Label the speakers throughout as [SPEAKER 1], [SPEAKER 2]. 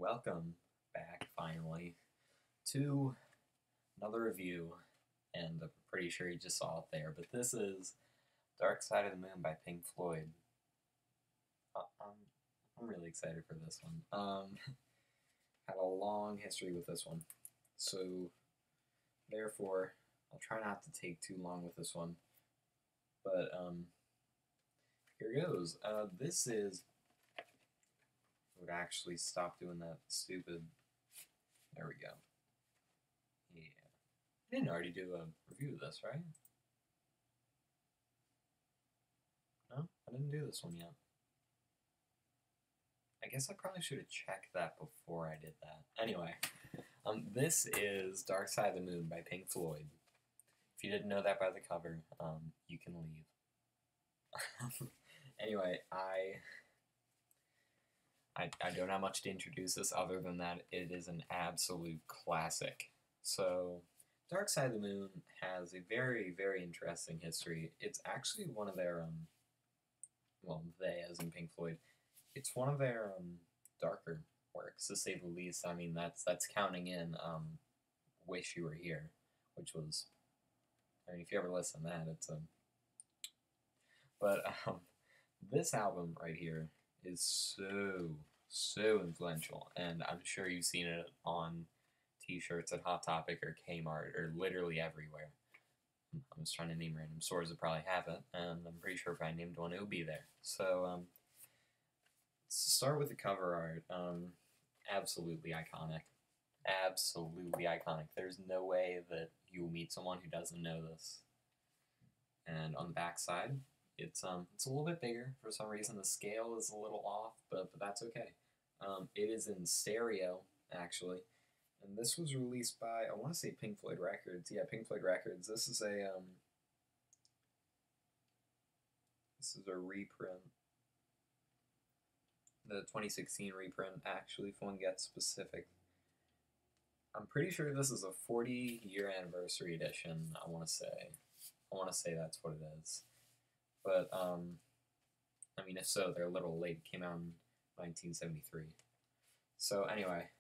[SPEAKER 1] welcome back finally to another review, and I'm pretty sure you just saw it there, but this is Dark Side of the Moon by Pink Floyd. I'm really excited for this one. Had a long history with this one, so therefore I'll try not to take too long with this one, but here goes. This is would actually stop doing that stupid. There we go. Yeah. I didn't already do a review of this, right? No, I didn't do this one yet. I guess I probably should have checked that before I did that. Anyway, this is Dark Side of the Moon by Pink Floyd. If you didn't know that by the cover, you can leave. Anyway, I don't have much to introduce this other than that it is an absolute classic. So, Dark Side of the Moon has a very, very interesting history. It's actually one of their, well, they as in Pink Floyd, it's one of their darker works, to say the least. I mean, that's counting in Wish You Were Here, which was, I mean, if you ever listen to that, it's a, but this album right here is so influential, and I'm sure you've seen it on t-shirts at Hot Topic or Kmart or literally everywhere. I'm just trying to name random stores that probably have it, and I'm pretty sure if I named one, it would be there. So, let's start with the cover art. Absolutely iconic. Absolutely iconic. There's no way that you will meet someone who doesn't know this. And on the back side, it's a little bit bigger for some reason. The scale is a little off, but that's okay. It is in stereo, actually, and this was released by, I want to say, Pink Floyd Records. Yeah, Pink Floyd Records. This is a reprint, the 2016 reprint. Actually, if one gets specific, I'm pretty sure this is a 40-year anniversary edition. I want to say that's what it is. But, I mean, if so, they're a little late. It came out in 1973. So, anyway,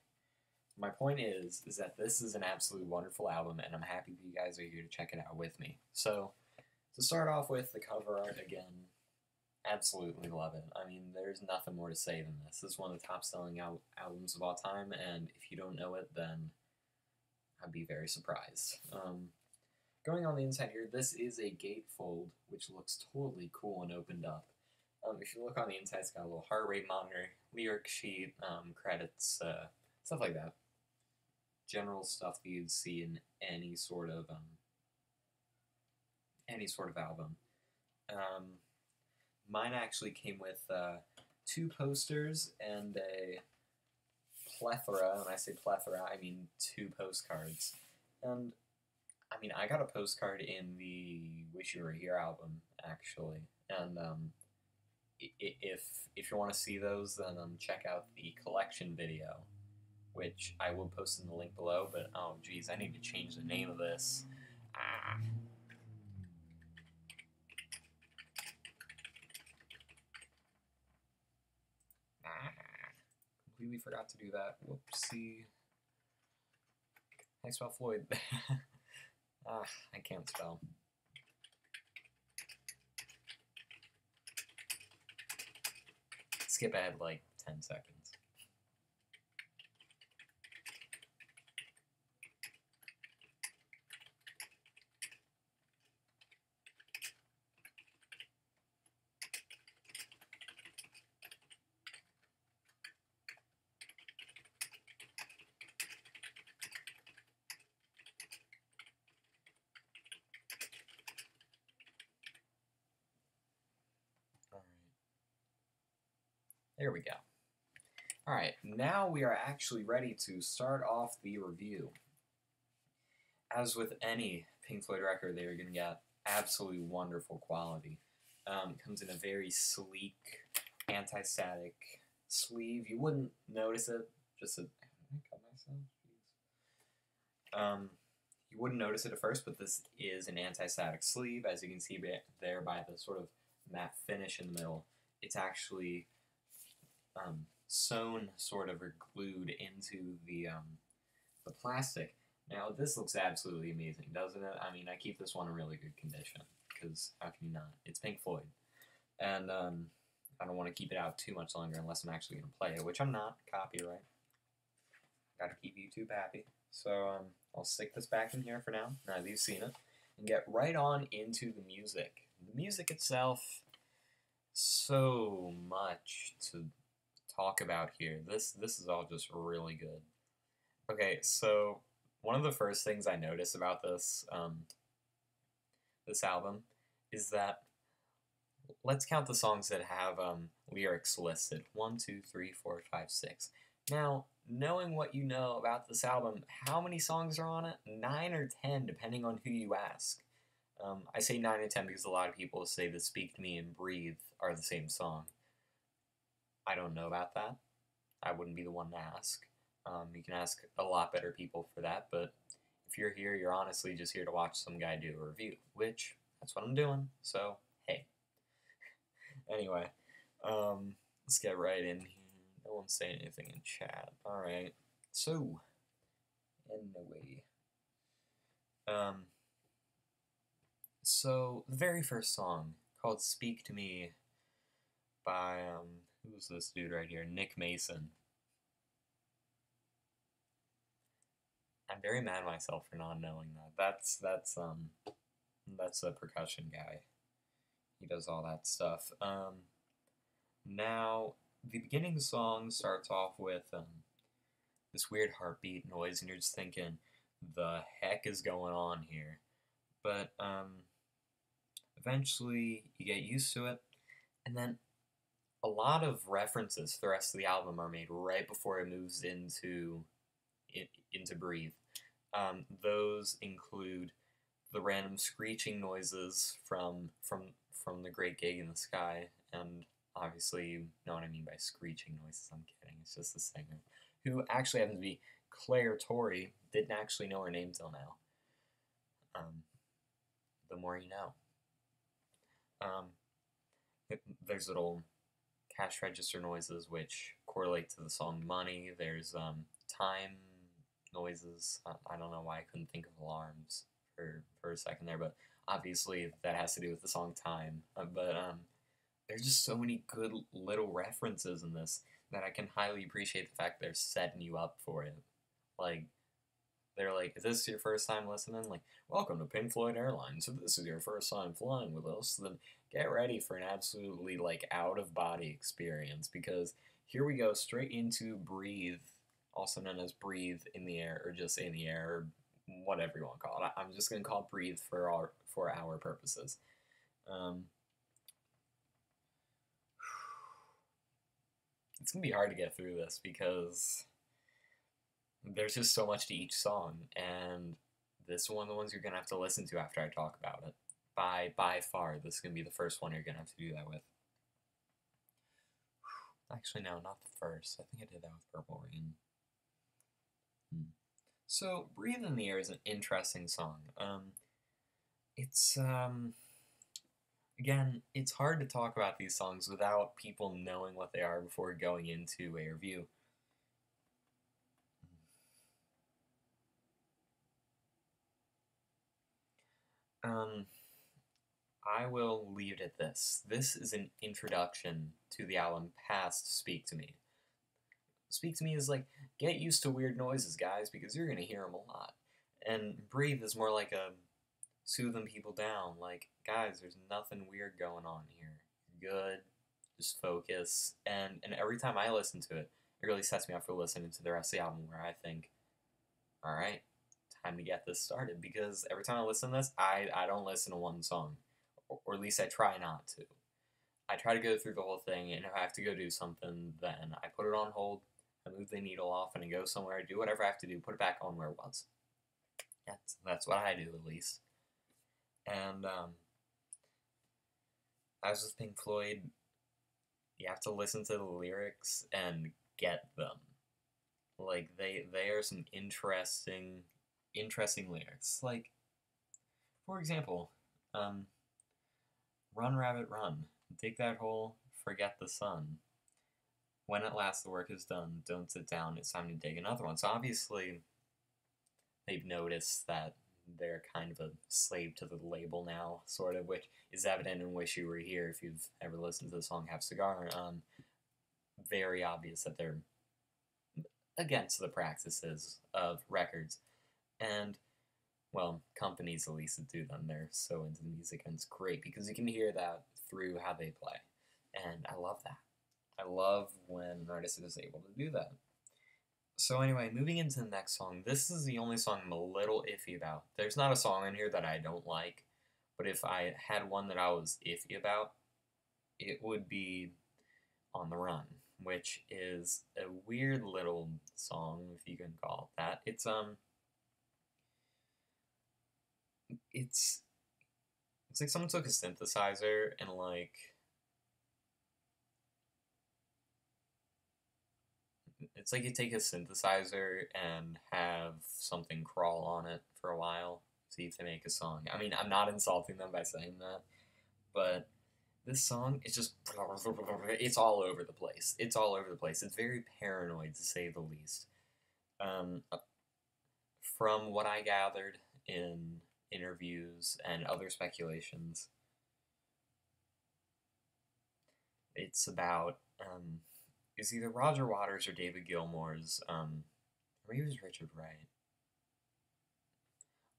[SPEAKER 1] my point is that this is an absolutely wonderful album, and I'm happy that you guys are here to check it out with me. So, to start off with, the cover art, again, absolutely love it. I mean, there's nothing more to say than this. This is one of the top-selling albums of all time, and if you don't know it, then I'd be very surprised. Going on the inside here, this is a gatefold, which looks totally cool and opened up. If you look on the inside, it's got a little heart rate monitor, lyric sheet, credits, stuff like that. General stuff that you'd see in any sort of album. Mine actually came with 2 posters and a plethora. When I say plethora, I mean 2 postcards. And I mean, I got a postcard in the Wish You Were Here album, actually, and if you want to see those, then check out the collection video, which I will post in the link below. But oh geez, I need to change the name of this. Completely forgot to do that. Whoopsie. I spell Floyd. I can't spell. Skip ahead like 10 seconds. There we go. Alright, now we are actually ready to start off the review. As with any Pink Floyd record, they are going to get absolutely wonderful quality. Comes in a very sleek, anti-static sleeve. You wouldn't notice it, just a... Did I cut myself? Jeez. You wouldn't notice it at first, but this is an anti-static sleeve, as you can see there by the sort of matte finish in the middle. It's actually sewn sort of or glued into the plastic. Now this looks absolutely amazing, doesn't it? I mean, I keep this one in really good condition because how can you not? It's Pink Floyd, and I don't want to keep it out too much longer unless I'm actually gonna play it, which I'm not. Copyright. Gotta keep YouTube happy. So I'll stick this back in here for now that you've seen it, and get right on into the music. The music itself, so much to talk about here. This is all just really good. Okay, so one of the first things I noticed about this album is that let's count the songs that have lyrics listed. 1, 2, 3, 4, 5, 6. Now, knowing what you know about this album, how many songs are on it? 9 or 10, depending on who you ask. I say 9 or 10 because a lot of people say that Speak to Me and Breathe are the same song. I don't know about that. I wouldn't be the one to ask. You can ask a lot better people for that, but if you're here, you're honestly just here to watch some guy do a review, which, that's what I'm doing, so, hey. Anyway, let's get right in here. No one's saying anything in chat. Alright, so, anyway. So, the very first song, called Speak to Me, by, who's this dude right here? Nick Mason. I'm very mad at myself for not knowing that. That's the percussion guy. He does all that stuff. Now, the beginning song starts off with this weird heartbeat noise, and you're just thinking, the heck is going on here? But eventually you get used to it, and then a lot of references to the rest of the album are made right before it moves into Breathe. Those include the random screeching noises from the Great Gig in the Sky, and obviously you know what I mean by screeching noises. I'm kidding. It's just the singer, who actually happens to be Claire Torrey. Didn't actually know her name till now. The more you know. There's little cash register noises which correlate to the song Money. There's time noises. I don't know why I couldn't think of alarms for a second there, but obviously that has to do with the song Time. There's just so many good little references in this that I can highly appreciate the fact they're setting you up for it. Like, they're like, is this your first time listening? Like, welcome to Pink Floyd Airlines. If this is your first time flying with us, then get ready for an absolutely, like, out-of-body experience, because here we go straight into Breathe, also known as Breathe in the Air, or just In the Air, or whatever you want to call it. I'm just going to call it Breathe for our purposes. It's going to be hard to get through this, because there's just so much to each song, and this is one of the ones you're going to have to listen to after I talk about it. By far, this is going to be the first one you're going to have to do that with. Actually, no, not the first. I think I did that with Purple Rain. So, Breathe in the Air is an interesting song. It's, again, it's hard to talk about these songs without people knowing what they are before going into a review. I will leave it at this. This is an introduction to the album past Speak to Me. Speak to Me is like, get used to weird noises, guys, because you're going to hear them a lot. And Breathe is more like a soothing people down. Like, guys, there's nothing weird going on here. You're good. Just focus. And every time I listen to it, it really sets me up for listening to the rest of the album, where I think, all right, time to get this started. Because every time I listen to this, I don't listen to one song. Or at least I try not to. I try to go through the whole thing, and if I have to go do something, then I put it on hold, I move the needle off, and I go somewhere, I do whatever I have to do, put it back on where it was. That's what I do, at least. And, as with Pink Floyd, you have to listen to the lyrics and get them. Like, they are some interesting lyrics. Like, for example, Run, Rabbit, Run. Dig that hole, forget the sun. when at last the work is done, don't sit down, it's time to dig another one. So obviously, they've noticed that they're kind of a slave to the label now, sort of, which is evident in Wish You Were Here if you've ever listened to the song Have Cigar. Very obvious that they're against the practices of records. And, well, companies at least that do them, they're so into the music, and it's great because you can hear that through how they play. And I love that. I love when an artist is able to do that. So anyway, moving into the next song, this is the only song I'm a little iffy about. There's not a song in here that I don't like, but if I had one that I was iffy about, it would be On the Run, which is a weird little song, if you can call it that. It's like someone took a synthesizer and like it's like you take a synthesizer and have something crawl on it for a while, see if they make a song. I mean, I'm not insulting them by saying that, but this song is just it's all over the place. It's all over the place. It's very paranoid to say the least. Um, from what I gathered in interviews and other speculations, it's about it's either Roger Waters or David Gilmour's, or maybe it was Richard Wright.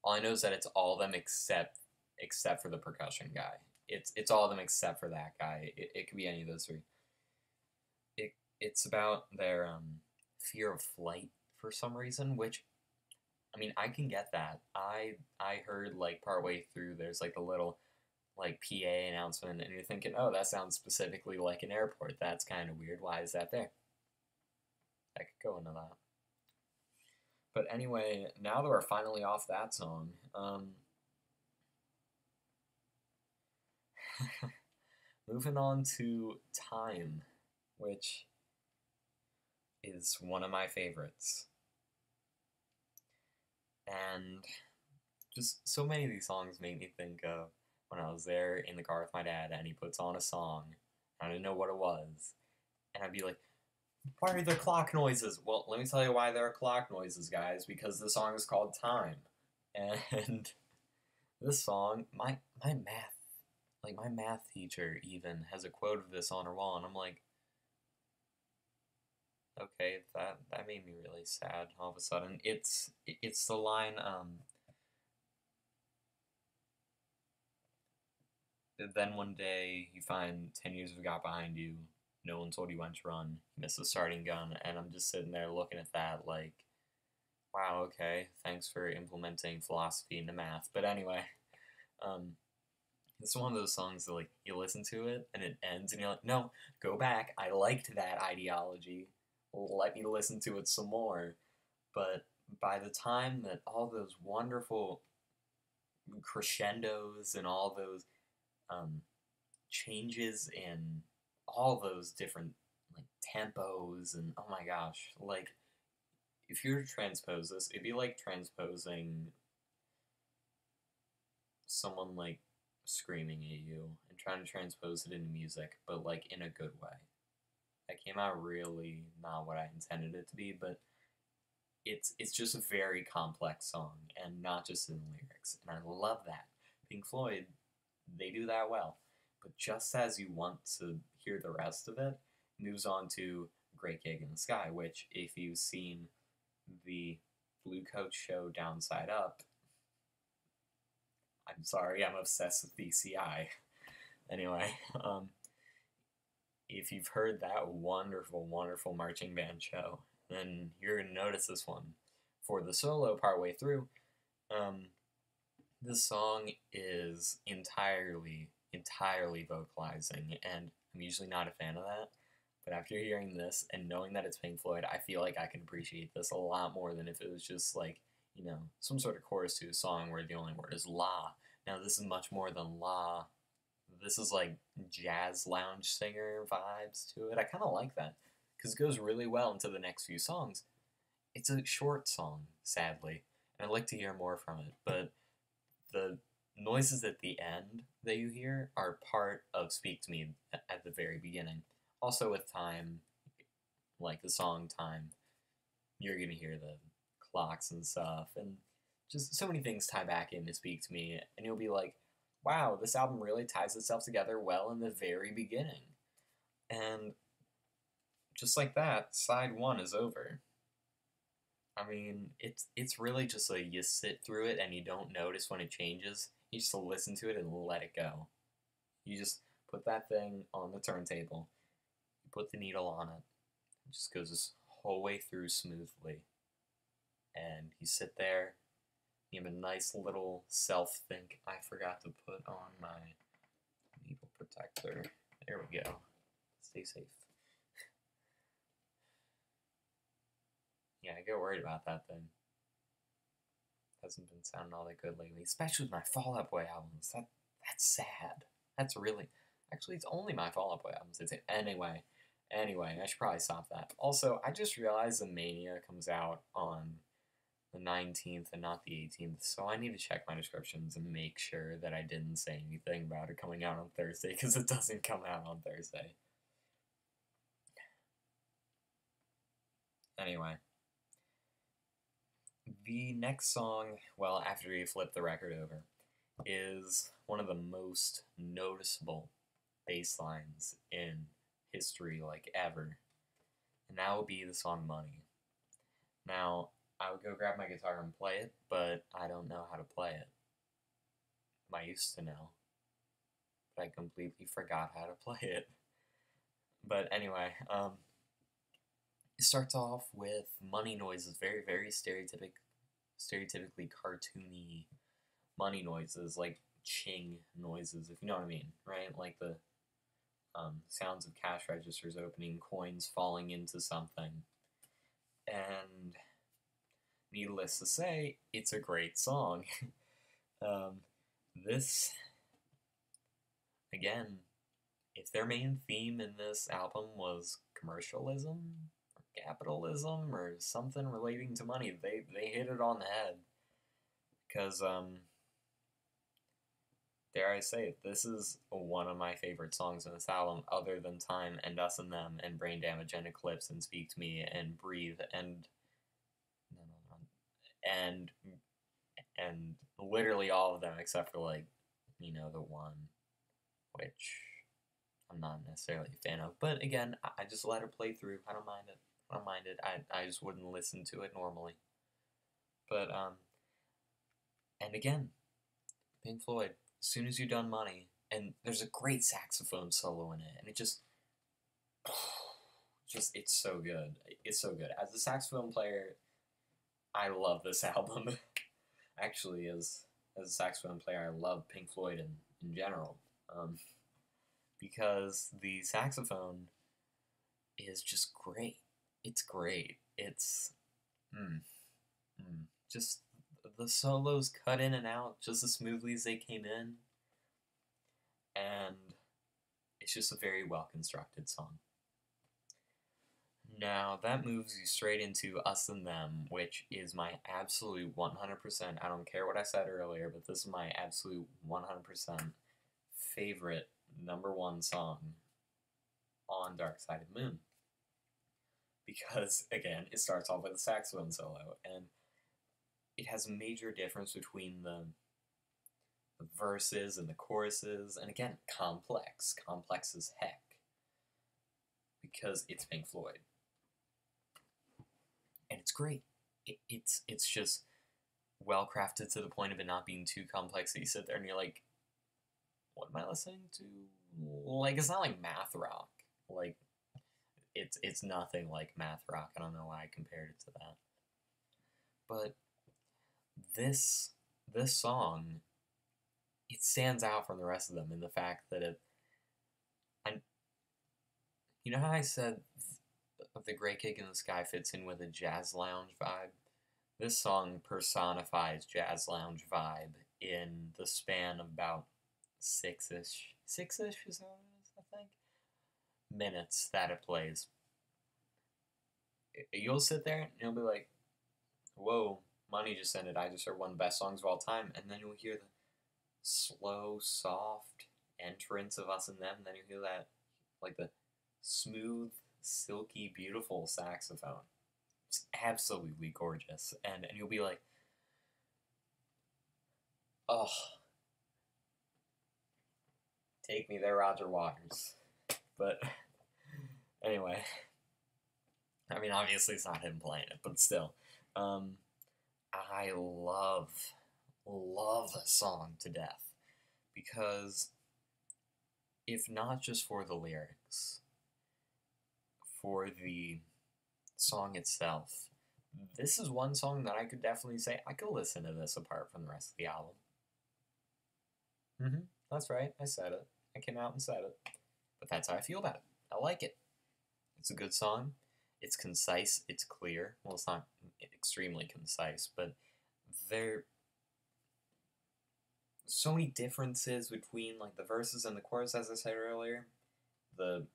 [SPEAKER 1] All I know is that it's all of them except for the percussion guy. It's all of them except for that guy. It could be any of those three. It's about their fear of flight for some reason, which I mean I can get that. I heard like partway through there's like a little like PA announcement, and you're thinking, oh, that sounds specifically like an airport. That's kind of weird. Why is that there? I could go into that. But anyway, now that we're finally off that song, moving on to Time, which is one of my favorites. And just so many of these songs make me think of when I was there in the car with my dad and he puts on a song, and I didn't know what it was, and I'd be like, why are there clock noises? Well, let me tell you why there are clock noises, guys, because the song is called Time. And this song, my math teacher even has a quote of this on her wall, and I'm like, okay, that made me really sad all of a sudden. It's the line, then one day you find 10 years have got behind you, no one told you when to run, you missed the starting gun, and I'm just sitting there looking at that like, wow, okay, thanks for implementing philosophy into math. But anyway, it's one of those songs that like you listen to it and it ends and you're like, no, go back, I liked that ideology, let me listen to it some more. But by the time that all those wonderful crescendos and all those changes in all those different like tempos and oh my gosh, like if you were to transpose this, it'd be like transposing someone like screaming at you and trying to transpose it into music, but like in a good way. That came out really not what I intended it to be, but it's just a very complex song and not just in the lyrics, and I love that. Pink Floyd, they do that well. But just as you want to hear the rest of it, moves on to Great Gig in the Sky, which, if you've seen the Blue Coat show Downside Up, I'm sorry, I'm obsessed with DCI. Anyway, if you've heard that wonderful, wonderful marching band show, then you're going to notice this one. For the solo partway through, this song is entirely vocalizing, and I'm usually not a fan of that, but after hearing this and knowing that it's Pink Floyd, I feel like I can appreciate this a lot more than if it was just like, you know, some sort of chorus to a song where the only word is la. Now this is much more than la. This is like jazz lounge singer vibes to it. I kind of like that, because it goes really well into the next few songs. It's a short song, sadly, and I'd like to hear more from it, but the noises at the end that you hear are part of Speak to Me at the very beginning. Also with Time, like the song Time, you're gonna hear the clocks and stuff, and just so many things tie back in to speak to me, and you'll be like, wow, this album really ties itself together well in the very beginning. And just like that, side one is over. I mean, it's really just like you sit through it and you don't notice when it changes. You just listen to it and let it go. You just put that thing on the turntable, you put the needle on it, it just goes this whole way through smoothly. And you sit there, you have a nice little self think. I forgot to put on my needle protector. There we go. Stay safe. Yeah, I get worried about that thing. Hasn't been sounding all that good lately, especially with my Fall Out Boy albums. That's sad. That's really actually it's only my Fall Out Boy albums. Anyway. I should probably stop that. Also, I just realized the Mania comes out on the 19th and not the 18th, so I need to check my descriptions and make sure that I didn't say anything about it coming out on Thursday, because it doesn't come out on Thursday. Anyway. The next song, well, after we flip the record over, is one of the most noticeable bass lines in history, like ever. And that will be the song Money. Now, I would go grab my guitar and play it, but I don't know how to play it. I used to know, but I completely forgot how to play it. But anyway, it starts off with money noises, very, very stereotypically cartoony money noises, like ching noises, if you know what I mean, right? Like the sounds of cash registers opening, coins falling into something. And needless to say, it's a great song. This, again, if their main theme in this album was commercialism, or capitalism, or something relating to money, they hit it on the head. Because, dare I say it, this is one of my favorite songs in this album, other than Time and Us and Them and Brain Damage and Eclipse and Speak to Me and Breathe and and literally all of them except for, like, you know, the one which I'm not necessarily a fan of. But again, I just let it play through. I don't mind it. I just wouldn't listen to it normally. But and again, Pink Floyd, as soon as you've done Money, and there's a great saxophone solo in it, and it just it's so good. It's so good. As a saxophone player, I love this album. Actually, as a saxophone player, I love Pink Floyd in general. Because the saxophone is just great. It's great. It's just the solos cut in and out just as smoothly as they came in, and it's just a very well constructed song. Now that moves you straight into Us and Them, which is my absolute 100%. I don't care what I said earlier, but this is my absolute 100% favorite #1 song on Dark Side of the Moon. Because, again, it starts off with a saxophone solo, and it has a major difference between the verses and the choruses, and again, complex as heck, because it's Pink Floyd. And it's great. It's just well crafted to the point of it not being too complex that you sit there and you're like, what am I listening to? Like, it's not like math rock. Like, it's nothing like math rock. I don't know why I compared it to that. But this song, it stands out from the rest of them in the fact that you know how I said The Great Gig in the Sky fits in with a jazz lounge vibe? This song personifies jazz lounge vibe in the span of about six-ish is that what it is, I think? Minutes that it plays. You'll sit there and you'll be like, whoa, Money just ended. I just heard one of the best songs of all time. And then you'll hear the slow, soft entrance of Us and Them. And then you hear that, like, the smooth silky, beautiful saxophone. It's absolutely gorgeous. And you'll be like, oh, take me there, Roger Waters. But anyway, I mean, obviously it's not him playing it, but still. I love a song to death. Because if not just for the lyrics, for the song itself, this is one song that I could definitely say I could listen to this apart from the rest of the album. That's right, I said it. I came out and said it. But that's how I feel about it. I like it. It's a good song. It's concise. It's clear. Well, it's not extremely concise, but there so many differences between like the verses and the chorus, as I said earlier. The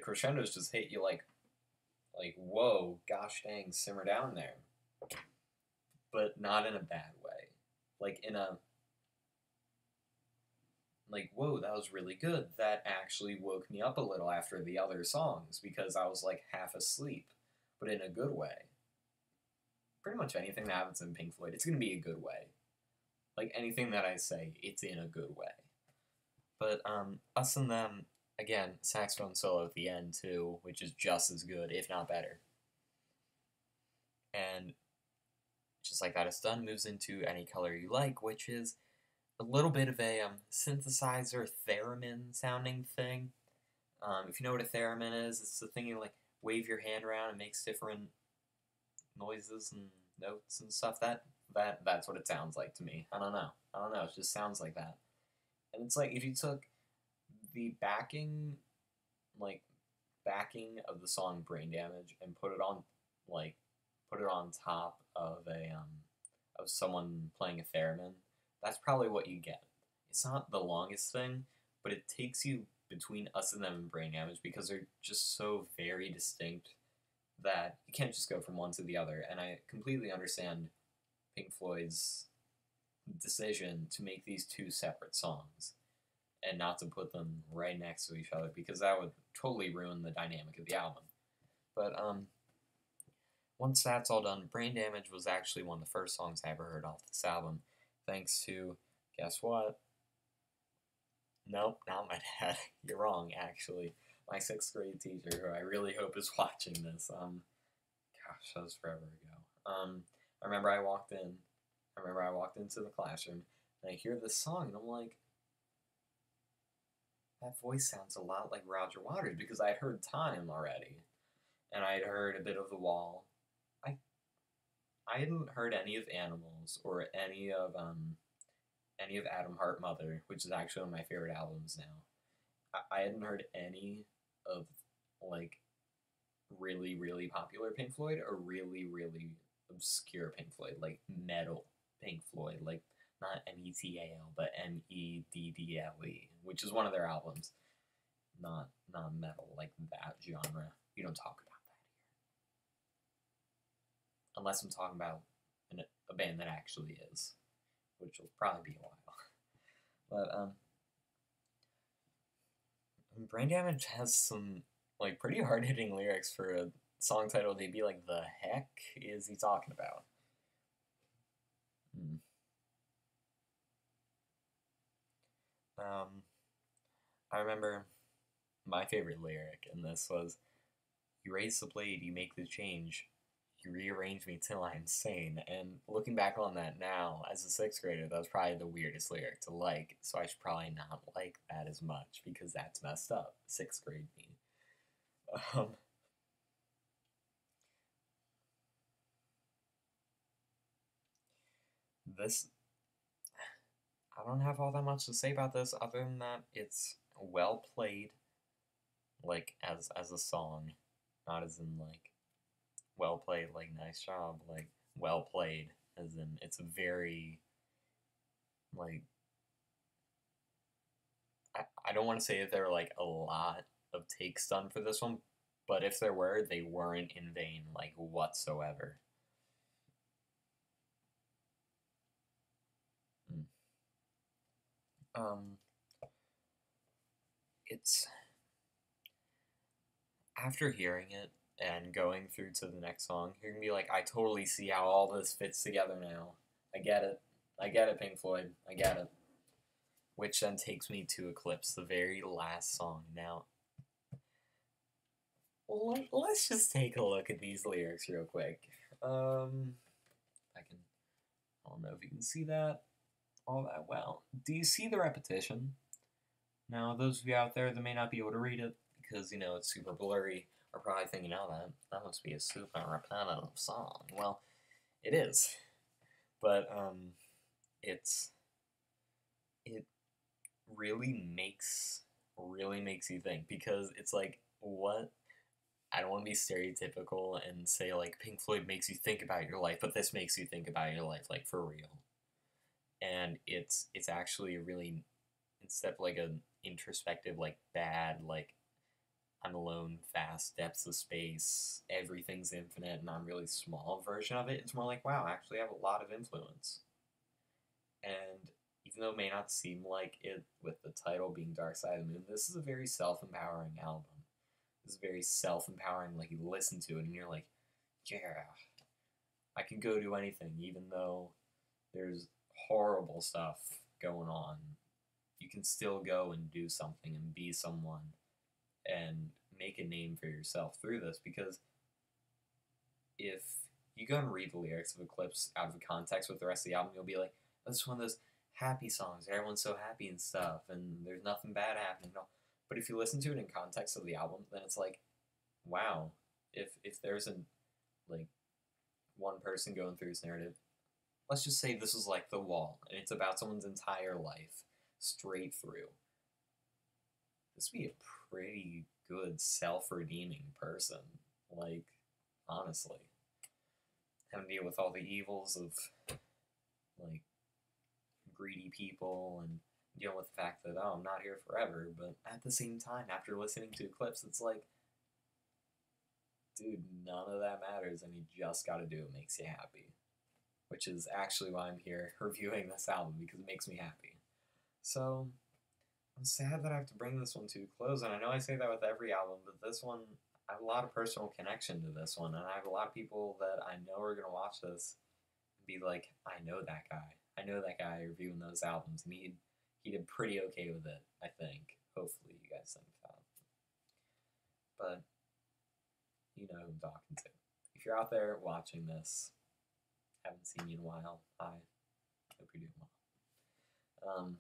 [SPEAKER 1] crescendos just hit you like whoa, gosh dang, simmer down there. But not in a bad way. Like in a like, whoa, that was really good. That actually woke me up a little after the other songs because I was like half asleep, but in a good way. Pretty much anything that happens in Pink Floyd, it's going to be a good way. Like anything that I say, it's in a good way. But Us and Them, again, saxophone solo at the end too, which is just as good, if not better. And just like that, it's done, moves into Any Color You Like, which is a little bit of a synthesizer theremin sounding thing. If you know what a theremin is, it's the thing you like wave your hand around and makes different noises and notes and stuff. That's what it sounds like to me. I don't know. It just sounds like that. And it's like if you took the backing of the song Brain Damage and put it on top of of someone playing a theremin, that's probably what you get. It's not the longest thing, but it takes you between Us and Them and Brain Damage because they're just so very distinct that you can't just go from one to the other. And I completely understand Pink Floyd's decision to make these two separate songs and not to put them right next to each other because that would totally ruin the dynamic of the album. But once that's all done, Brain Damage was actually one of the first songs I ever heard off this album, thanks to, guess what? Nope, not my dad. You're wrong, actually. My 6th grade teacher, who I really hope is watching this. Gosh, that was forever ago. I remember I walked into the classroom, and I hear this song, and I'm like, that voice sounds a lot like Roger Waters, because I had heard Time already, and I had heard a bit of The Wall. I hadn't heard any of Animals, or any of Atom Heart Mother, which is actually one of my favorite albums now. I hadn't heard any of, like, really, really popular Pink Floyd, or really, really obscure Pink Floyd, like metal Pink Floyd, like not METAL, but MEDDLE, which is one of their albums. Not metal, like that genre. We don't talk about that here. Unless I'm talking about a band that actually is, which will probably be a while. But Brain Damage has some like pretty hard-hitting lyrics for a song title. They'd be like, "The heck is he talking about?" I remember my favorite lyric in this was, "You raise the blade, you make the change, you rearrange me till I'm sane." And looking back on that now, as a 6th grader, that was probably the weirdest lyric to like, so I should probably not like that as much, because that's messed up. 6th grade me. This, I don't have all that much to say about this, other than that it's well played, like, as a song, not as in, like, well played, like, nice job, like, well played, as in, it's a very, like, I don't want to say that there were, like, a lot of takes done for this one, but if there were, they weren't in vain, like, whatsoever. It's after hearing it and going through to the next song, you're gonna be like, I totally see how all this fits together now. I get it. I get it, Pink Floyd. I get it. Which then takes me to Eclipse, the very last song. Now, let's just take a look at these lyrics real quick. I can. I don't know if you can see that all that well. Do you see the repetition? Now, those of you out there that may not be able to read it because it's super blurry are probably thinking, "Oh, that must be a super repetitive song." Well, it is, but it really makes you think because it's like what. I don't want to be stereotypical and say like Pink Floyd makes you think about your life, but this makes you think about your life like for real. And it's actually really, instead of like an introspective like bad like I'm alone, vast depths of space, everything's infinite and I'm really small version of it, it's more like wow, actually I have a lot of influence. And even though it may not seem like it with the title being Dark Side of the Moon, this is a very self-empowering album. It's very self-empowering. Like you listen to it and you're like, yeah, I can go do anything, even though there's horrible stuff going on. You can still go and do something and be someone and make a name for yourself through this. Because if you go and read the lyrics of Eclipse out of context with the rest of the album, you'll be like, that's one of those happy songs. Everyone's so happy and stuff, and there's nothing bad happening. No. But if you listen to it in context of the album, then it's like, wow, if there's like one person going through this narrative, let's just say this was like The Wall, and it's about someone's entire life, straight through. This would be a pretty good self-redeeming person, like, honestly. Having to deal with all the evils of, like, greedy people and dealing with the fact that, oh, I'm not here forever, but at the same time, after listening to Eclipse, it's like, dude, none of that matters, and you just gotta do what makes you happy. Which is actually why I'm here reviewing this album, because it makes me happy. So, I'm sad that I have to bring this one to a close, and I know I say that with every album, but this one, I have a lot of personal connection to this one, and I have a lot of people that I know are going to watch this and be like, I know that guy. I know that guy reviewing those albums, and he did pretty okay with it, I think. Hopefully you guys think that. But, you know who I'm talking to. If you're out there watching this, haven't seen you in a while, hi. Hope you're doing well.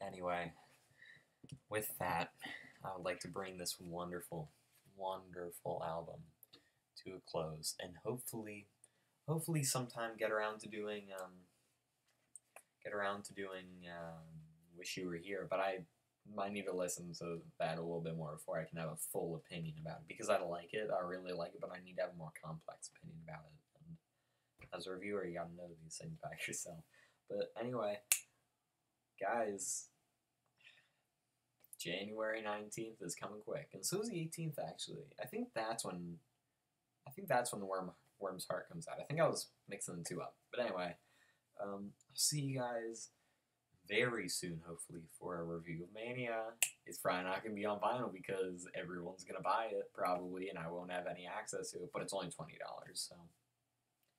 [SPEAKER 1] Anyway, with that, I would like to bring this wonderful, wonderful album to a close, and hopefully sometime get around to doing Wish You Were Here, but I might need to listen to that a little bit more before I can have a full opinion about it, because I like it, I really like it, but I need to have a more complex opinion about it, and as a reviewer, you gotta know these things by yourself. But anyway, guys, January 19th is coming quick, and so is the 18th, actually. I think that's when the Worm's Heart comes out. I think I was mixing the two up. But anyway, I'll see you guys very soon, hopefully, for a review of Mania. It's probably not going to be on vinyl because everyone's going to buy it, probably, and I won't have any access to it, but it's only $20, so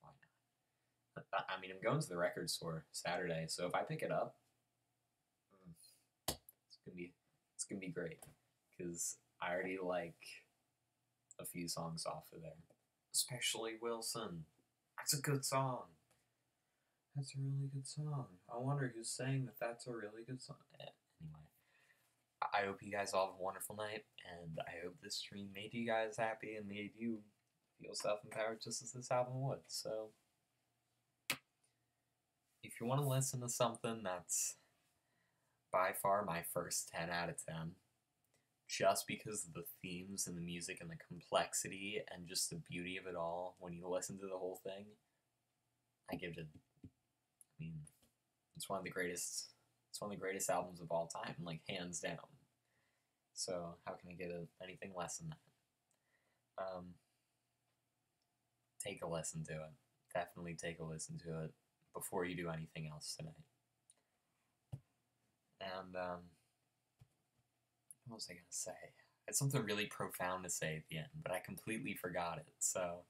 [SPEAKER 1] why not? I mean, I'm going to the record store Saturday, so if I pick it up, it's gonna be great, because I already like a few songs off of there. Especially Wilson. That's a good song. That's a really good song. I wonder who's saying that that's a really good song. Anyway, I hope you guys all have a wonderful night, and I hope this stream made you guys happy and made you feel self-empowered just as this album would. So, if you want to listen to something that's by far my first 10 out of 10, just because of the themes and the music and the complexity and just the beauty of it all when you listen to the whole thing, I give it, I mean, it's one of the greatest albums of all time, like, hands down. So, how can I get anything less than that? Take a listen to it. Definitely take a listen to it before you do anything else tonight. And, what was I going to say? had something really profound to say at the end, but I completely forgot it. So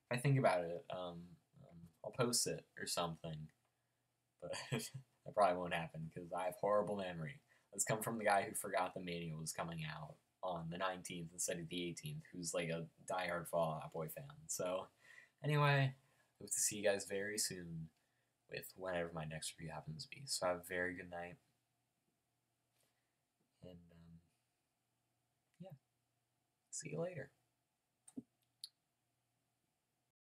[SPEAKER 1] if I think about it, I'll post it or something. But that probably won't happen because I have horrible memory. Let's come from the guy who forgot the Mania was coming out on the 19th instead of the 18th, who's like a diehard Fall Out Boy fan. So anyway, hope to see you guys very soon with whenever my next review happens to be. So have a very good night. And yeah, see you later.